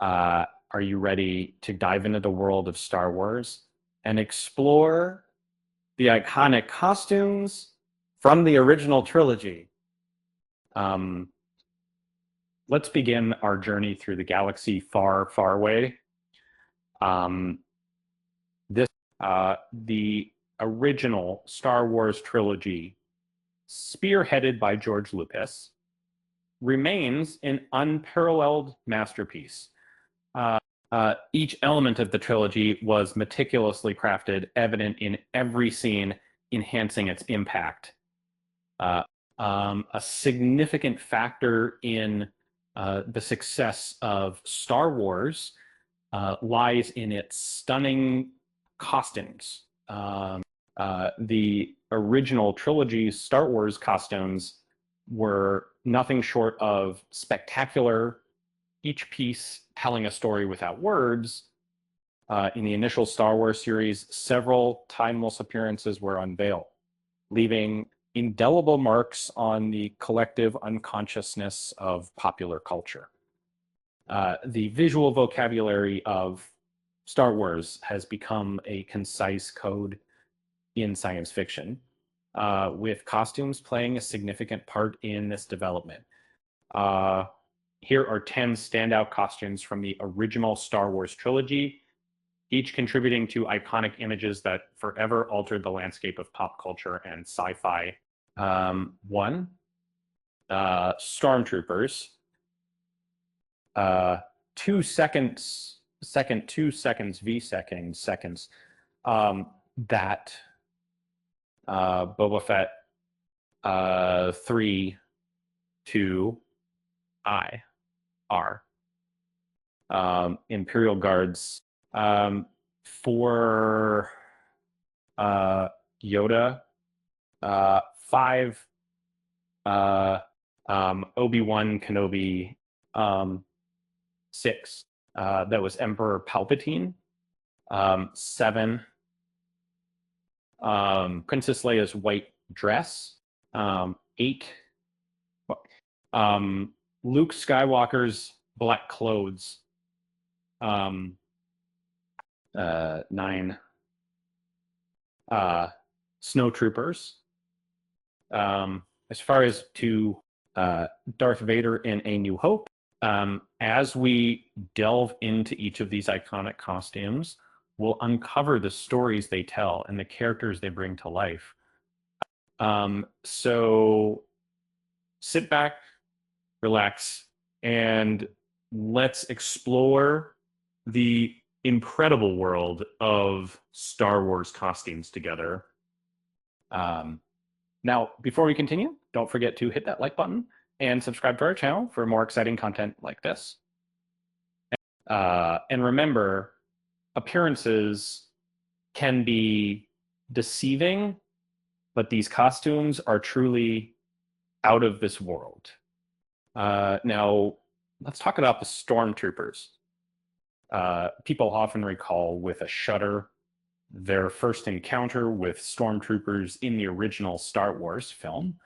Are you ready to dive into the world of Star Wars and explore the iconic costumes from the original trilogy? Um, let's begin our journey through the galaxy far, far away. Um, this the original Star Wars trilogy, spearheaded by George Lucas, remains an unparalleled masterpiece. Uh, each element of the trilogy was meticulously crafted, evident in every scene, enhancing its impact. Uh, a significant factor in the success of Star Wars lies in its stunning costumes. The original trilogy's Star Wars costumes were nothing short of spectacular, each piece telling a story without words. In the initial Star Wars series, several timeless appearances were unveiled, leaving indelible marks on the collective unconsciousness of popular culture. The visual vocabulary of Star Wars has become a concise code in science fiction, with costumes playing a significant part in this development. Uh, Here are 10 standout costumes from the original Star Wars trilogy, each contributing to iconic images that forever altered the landscape of pop culture and sci-fi. One, Stormtroopers. 2 seconds, 2 seconds, seconds, that Boba Fett 3 2 I R Imperial Guards, for Yoda, 5 Obi-Wan Kenobi, 6 that was Emperor Palpatine, 7 Princess Leia's white dress, 8 Luke Skywalker's black clothes, 9 Snowtroopers. As far as to Darth Vader in A New Hope, as we delve into each of these iconic costumes, we'll uncover the stories they tell and the characters they bring to life. So sit back, relax, and let's explore the incredible world of Star Wars costumes together. Now, before we continue, don't forget to hit that like button and subscribe to our channel for more exciting content like this. And remember, appearances can be deceiving, but these costumes are truly out of this world. Now, let's talk about the Stormtroopers. People often recall with a shudder their first encounter with Stormtroopers in the original Star Wars film,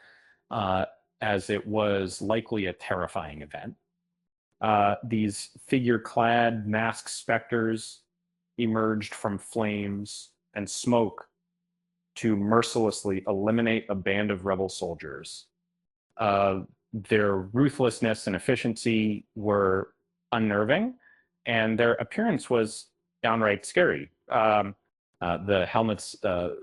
as it was likely a terrifying event. These figure-clad masked specters emerged from flames and smoke to mercilessly eliminate a band of rebel soldiers. Their ruthlessness and efficiency were unnerving, and their appearance was downright scary. The helmets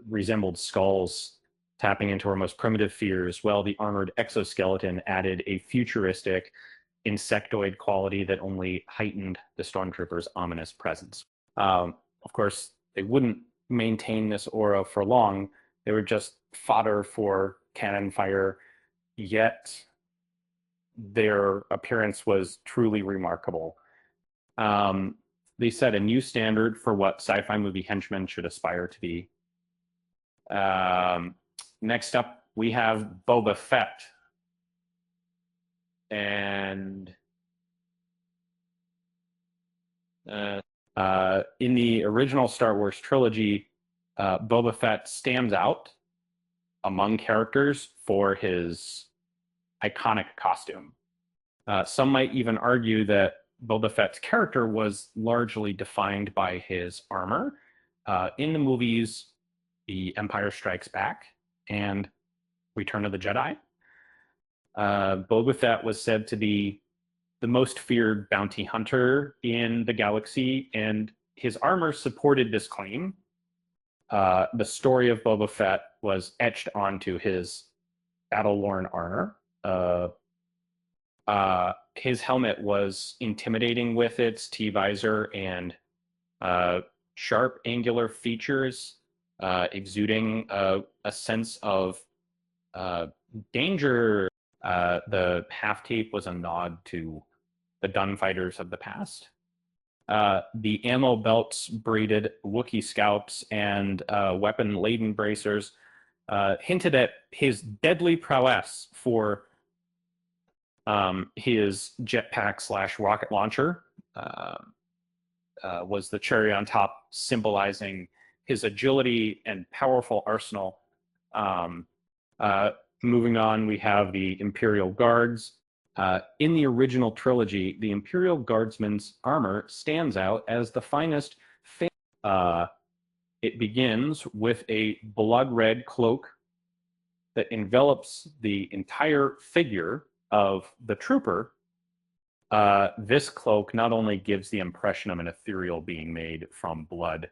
resembled skulls, tapping into our most primitive fears, while the armored exoskeleton added a futuristic insectoid quality that only heightened the Stormtroopers' ominous presence. Of course, they wouldn't maintain this aura for long. They were just fodder for cannon fire, yet their appearance was truly remarkable. They set a new standard for what sci-fi movie henchmen should aspire to be. Next up, we have Boba Fett. And in the original Star Wars trilogy, Boba Fett stands out among characters for his iconic costume. Some might even argue that Boba Fett's character was largely defined by his armor. In the movies, The Empire Strikes Back and Return of the Jedi, Boba Fett was said to be the most feared bounty hunter in the galaxy, and his armor supported this claim. The story of Boba Fett was etched onto his battle-worn armor. His helmet was intimidating with its T-visor and sharp angular features, exuding a sense of danger. The half cape was a nod to the gunfighters of the past. The ammo belts, braided Wookiee scalps, and weapon-laden bracers hinted at his deadly prowess for his jetpack / rocket launcher. Was the cherry on top, symbolizing his agility and powerful arsenal. Moving on, we have the Imperial Guards. In the original trilogy, the Imperial Guardsman's armor stands out as the finest. It begins with a blood red cloak that envelops the entire figure of the trooper. This cloak not only gives the impression of an ethereal being made from blood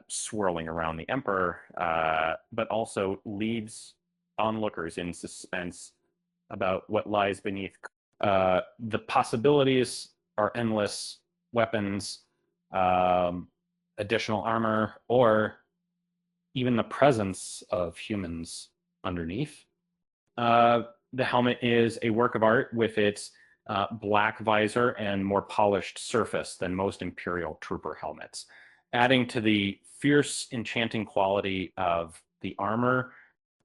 swirling around the Emperor, but also leaves onlookers in suspense about what lies beneath. The possibilities are endless: weapons, additional armor, or even the presence of humans underneath. The helmet is a work of art with its black visor and more polished surface than most Imperial trooper helmets, adding to the fierce, enchanting quality of the armor.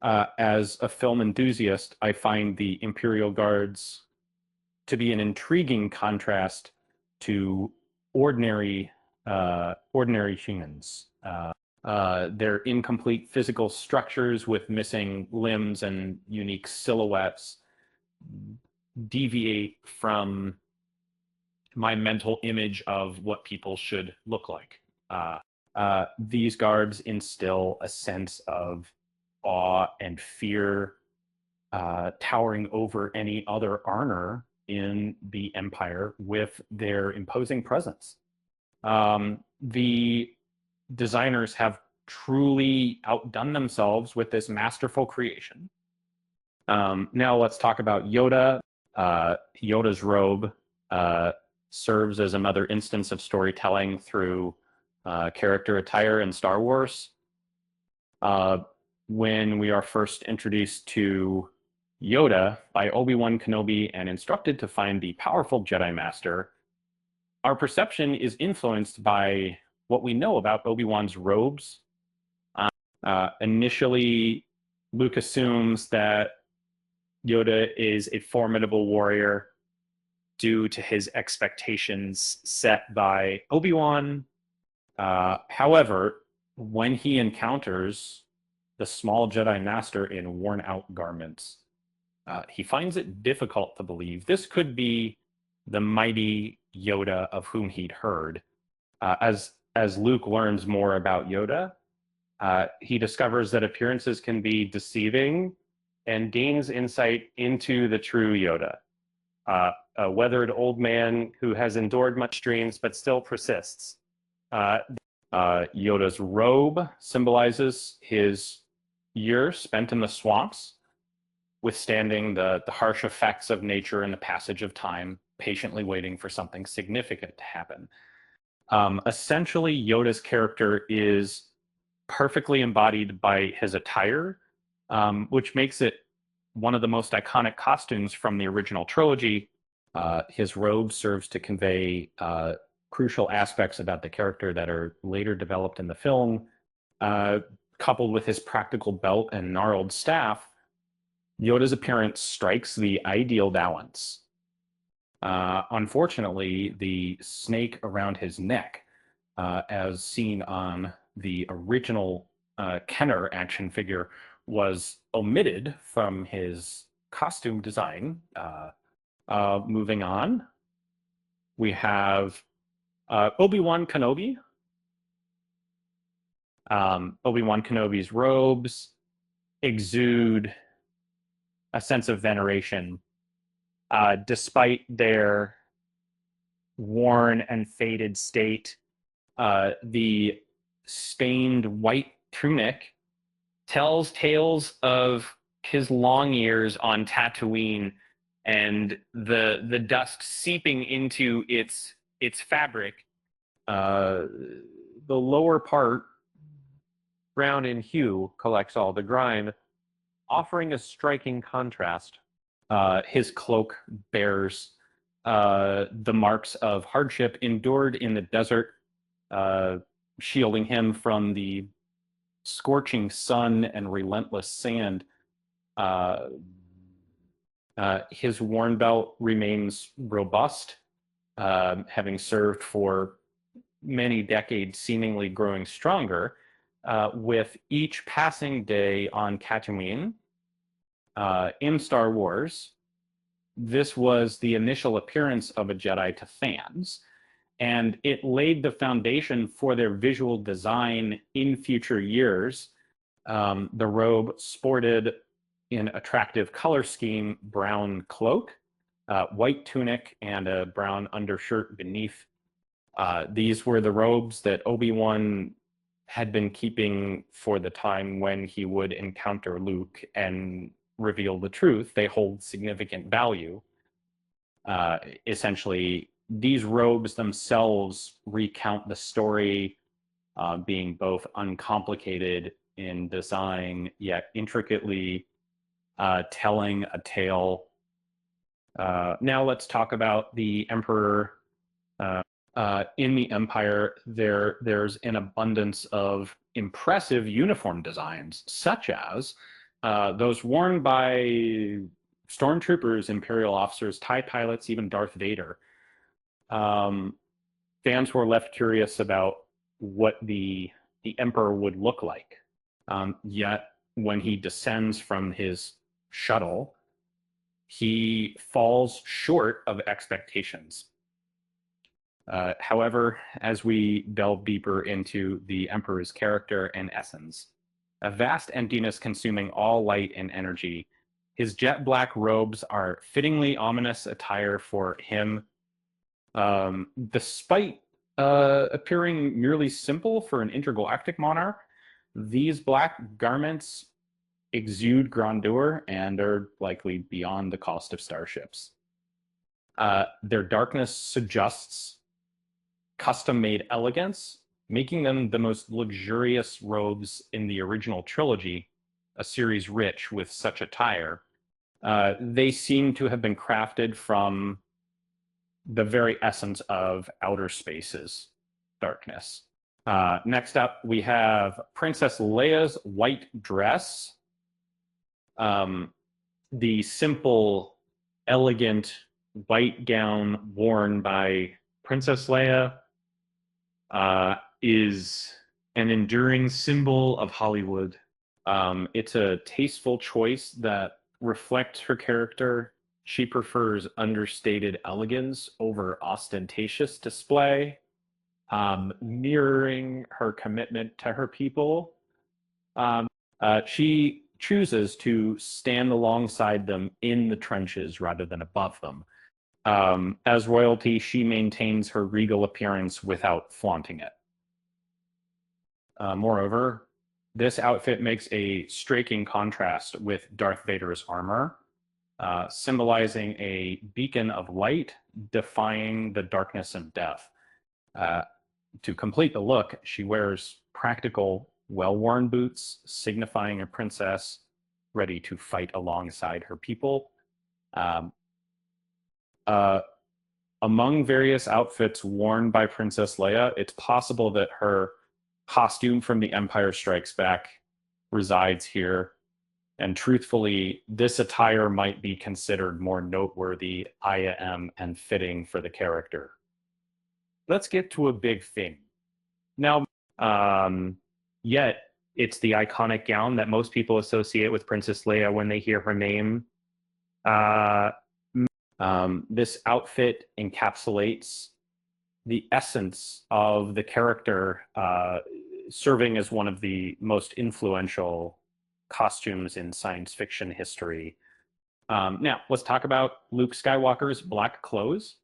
As a film enthusiast, I find the Imperial Guards to be an intriguing contrast to ordinary humans. Their incomplete physical structures with missing limbs and unique silhouettes deviate from my mental image of what people should look like. These guards instill a sense of awe and fear, towering over any other armor in the Empire with their imposing presence. The designers have truly outdone themselves with this masterful creation. Now let's talk about Yoda. Yoda's robe serves as another instance of storytelling through character attire in Star Wars. When we are first introduced to Yoda by Obi-Wan Kenobi and instructed to find the powerful Jedi Master, our perception is influenced by what we know about Obi-Wan's robes. Initially, Luke assumes that Yoda is a formidable warrior due to his expectations set by Obi-Wan. However, when he encounters the small Jedi Master in worn-out garments, he finds it difficult to believe this could be the mighty Yoda of whom he'd heard. As Luke learns more about Yoda, he discovers that appearances can be deceiving and gains insight into the true Yoda, a weathered old man who has endured much dreams but still persists. Yoda's robe symbolizes his years spent in the swamps, withstanding the harsh effects of nature and the passage of time, patiently waiting for something significant to happen. Essentially, Yoda's character is perfectly embodied by his attire, which makes it one of the most iconic costumes from the original trilogy. His robe serves to convey crucial aspects about the character that are later developed in the film. Coupled with his practical belt and gnarled staff, Yoda's appearance strikes the ideal balance. Unfortunately, the snake around his neck, as seen on the original Kenner action figure, was omitted from his costume design. Moving on, We have Obi-Wan Kenobi. Obi-Wan Kenobi's robes exude a sense of veneration, despite their worn and faded state. The stained white tunic tells tales of his long years on Tatooine and the dust seeping into its fabric. The lower part, brown in hue, collects all the grime, offering a striking contrast. His cloak bears the marks of hardship endured in the desert, shielding him from the scorching sun and relentless sand. His worn belt remains robust, having served for many decades, seemingly growing stronger. With each passing day on Tatooine in Star Wars, this was the initial appearance of a Jedi to fans, and it laid the foundation for their visual design in future years. The robe sported an attractive color scheme, brown cloak, white tunic, and a brown undershirt beneath. These were the robes that Obi-Wan had been keeping for the time when he would encounter Luke and reveal the truth. They hold significant value. Essentially, these robes themselves recount the story, being both uncomplicated in design, yet intricately telling a tale. Now let's talk about the Emperor. In the Empire, there's an abundance of impressive uniform designs, such as those worn by stormtroopers, Imperial officers, TIE pilots, even Darth Vader. Fans were left curious about what the Emperor would look like. Yet, when he descends from his shuttle, he falls short of expectations. However, as we delve deeper into the Emperor's character and essence, a vast emptiness consuming all light and energy, his jet black robes are fittingly ominous attire for him. Despite appearing merely simple for an intergalactic monarch, these black garments exude grandeur and are likely beyond the cost of starships. Their darkness suggests custom-made elegance, making them the most luxurious robes in the original trilogy, a series rich with such attire. They seem to have been crafted from the very essence of outer space's darkness. Next up, we have Princess Leia's white dress. The simple, elegant white gown worn by Princess Leia is an enduring symbol of Hollywood. It's a tasteful choice that reflects her character. She prefers understated elegance over ostentatious display, mirroring her commitment to her people. She chooses to stand alongside them in the trenches rather than above them. As royalty, she maintains her regal appearance without flaunting it. Moreover, this outfit makes a striking contrast with Darth Vader's armor, symbolizing a beacon of light defying the darkness of death. To complete the look, she wears practical, well-worn boots, signifying a princess ready to fight alongside her people. Among various outfits worn by Princess Leia, it's possible that her costume from The Empire Strikes Back resides here. And truthfully, this attire might be considered more noteworthy, I.am, and fitting for the character. Let's get to a big thing. Now, yet it's the iconic gown that most people associate with Princess Leia when they hear her name. This outfit encapsulates the essence of the character, serving as one of the most influential costumes in science fiction history. Now, let's talk about Luke Skywalker's black clothes.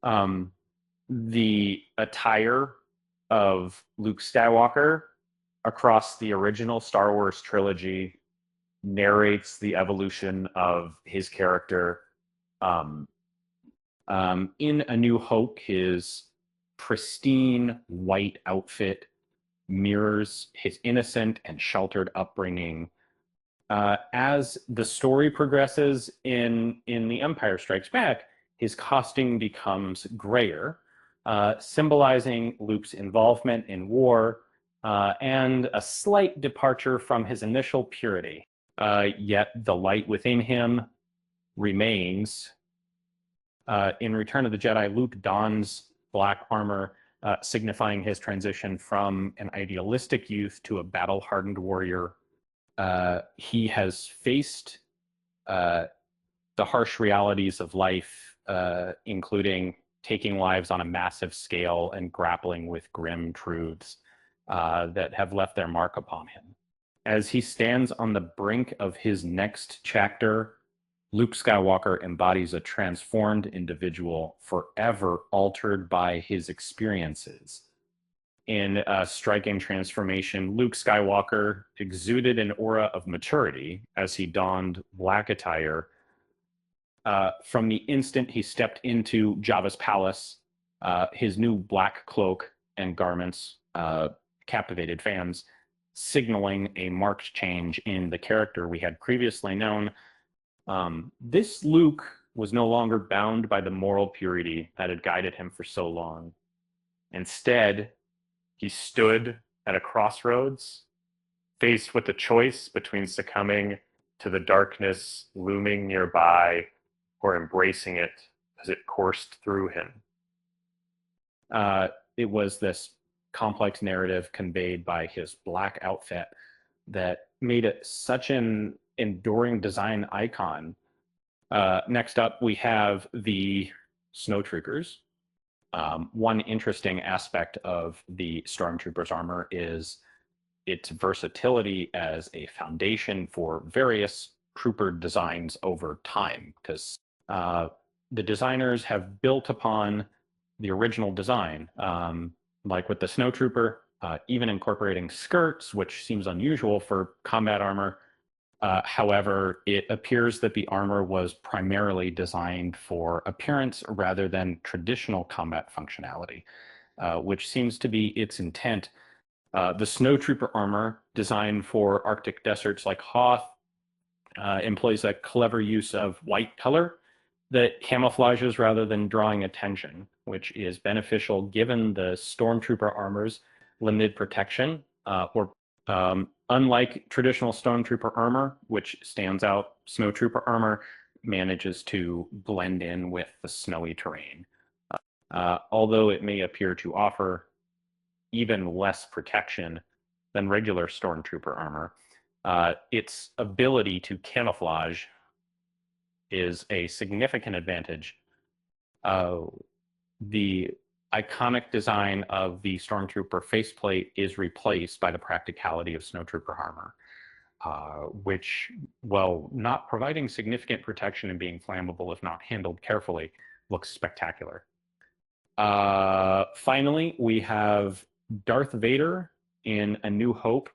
Um, the attire of Luke Skywalker across the original Star Wars trilogy narrates the evolution of his character. Um, in A New Hope, his pristine white outfit mirrors his innocent and sheltered upbringing. As the story progresses in The Empire Strikes Back, his costume becomes grayer, symbolizing Luke's involvement in war and a slight departure from his initial purity. Yet the light within him remains. In Return of the Jedi, Luke dons black armor, signifying his transition from an idealistic youth to a battle hardened warrior. He has faced uh, the harsh realities of life, including taking lives on a massive scale and grappling with grim truths that have left their mark upon him. As he stands on the brink of his next chapter, Luke Skywalker embodies a transformed individual, forever altered by his experiences. In a striking transformation, Luke Skywalker exuded an aura of maturity as he donned black attire. From the instant he stepped into Jabba's palace, his new black cloak and garments captivated fans, signaling a marked change in the character we had previously known. This Luke was no longer bound by the moral purity that had guided him for so long. Instead, he stood at a crossroads, faced with the choice between succumbing to the darkness looming nearby or embracing it as it coursed through him. It was this complex narrative conveyed by his black outfit that made it such an enduring design icon. Next up, we have the snowtroopers. One interesting aspect of the Stormtrooper's armor is its versatility as a foundation for various trooper designs over time, because the designers have built upon the original design, like with the snowtrooper, even incorporating skirts, which seems unusual for combat armor. However, it appears that the armor was primarily designed for appearance rather than traditional combat functionality, which seems to be its intent. The snowtrooper armor, designed for Arctic deserts like Hoth, employs a clever use of white color that camouflages rather than drawing attention, which is beneficial given the stormtrooper armor's limited protection. Unlike traditional stormtrooper armor, which stands out, snowtrooper armor manages to blend in with the snowy terrain. Although it may appear to offer even less protection than regular stormtrooper armor, its ability to camouflage is a significant advantage. The iconic design of the stormtrooper faceplate is replaced by the practicality of snowtrooper armor, which, while not providing significant protection and being flammable if not handled carefully, looks spectacular. Finally, we have Darth Vader in A New Hope.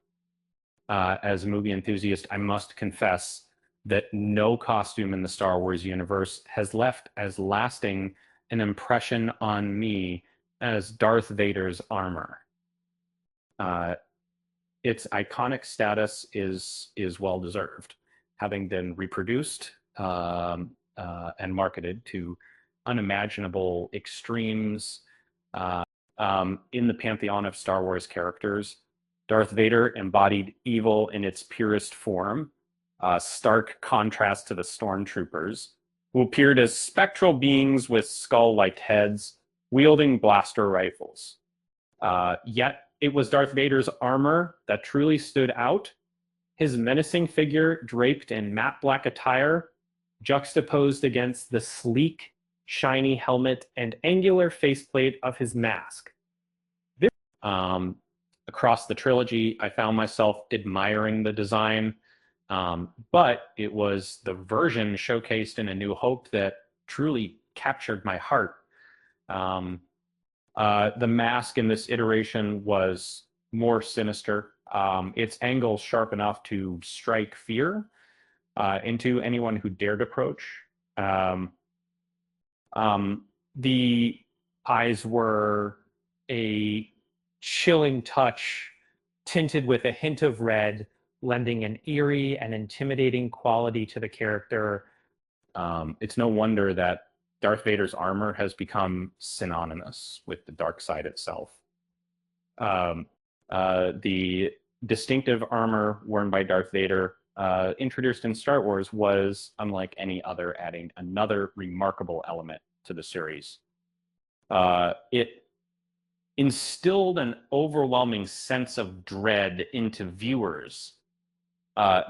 As a movie enthusiast, I must confess that no costume in the Star Wars universe has left as lasting an impression on me as Darth Vader's armor. Its iconic status is well deserved, having been reproduced and marketed to unimaginable extremes in the pantheon of Star Wars characters. Darth Vader embodied evil in its purest form, stark contrast to the stormtroopers, who appeared as spectral beings with skull-like heads, wielding blaster rifles. Yet it was Darth Vader's armor that truly stood out. His menacing figure draped in matte black attire, juxtaposed against the sleek, shiny helmet and angular faceplate of his mask. Um, Across the trilogy, I found myself admiring the design, but it was the version showcased in A New Hope that truly captured my heart. Um, the mask in this iteration was more sinister. Its angle sharp enough to strike fear into anyone who dared approach. Um, um, the eyes were a chilling touch, tinted with a hint of red, lending an eerie and intimidating quality to the character. It's no wonder that Darth Vader's armor has become synonymous with the dark side itself. Um, the distinctive armor worn by Darth Vader, introduced in Star Wars, was unlike any other, adding another remarkable element to the series. It instilled an overwhelming sense of dread into viewers,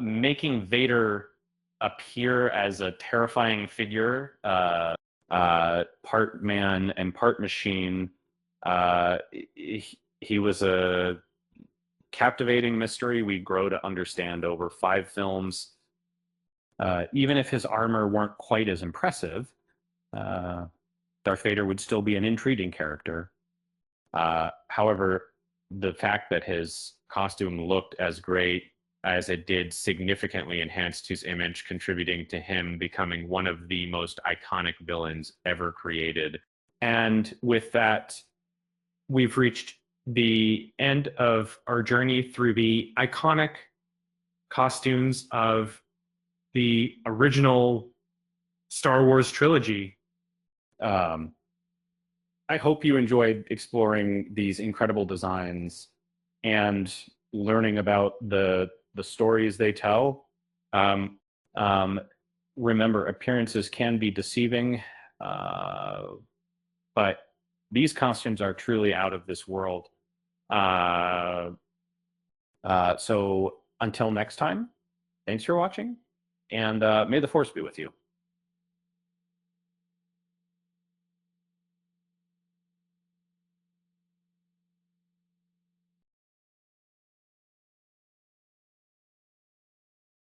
making Vader appear as a terrifying figure, part man and part machine. He was a captivating mystery we grow to understand over 5 films. Even if his armor weren't quite as impressive, uh, Darth Vader would still be an intriguing character. However, the fact that his costume looked as great as it did significantly enhanced his image, contributing to him becoming one of the most iconic villains ever created. And with that, we've reached the end of our journey through the iconic costumes of the original Star Wars trilogy. Um, I hope you enjoyed exploring these incredible designs and learning about the stories they tell. Um, um, Remember, appearances can be deceiving, uh, but these costumes are truly out of this world. Uh, so until next time, thanks for watching, and may the force be with you.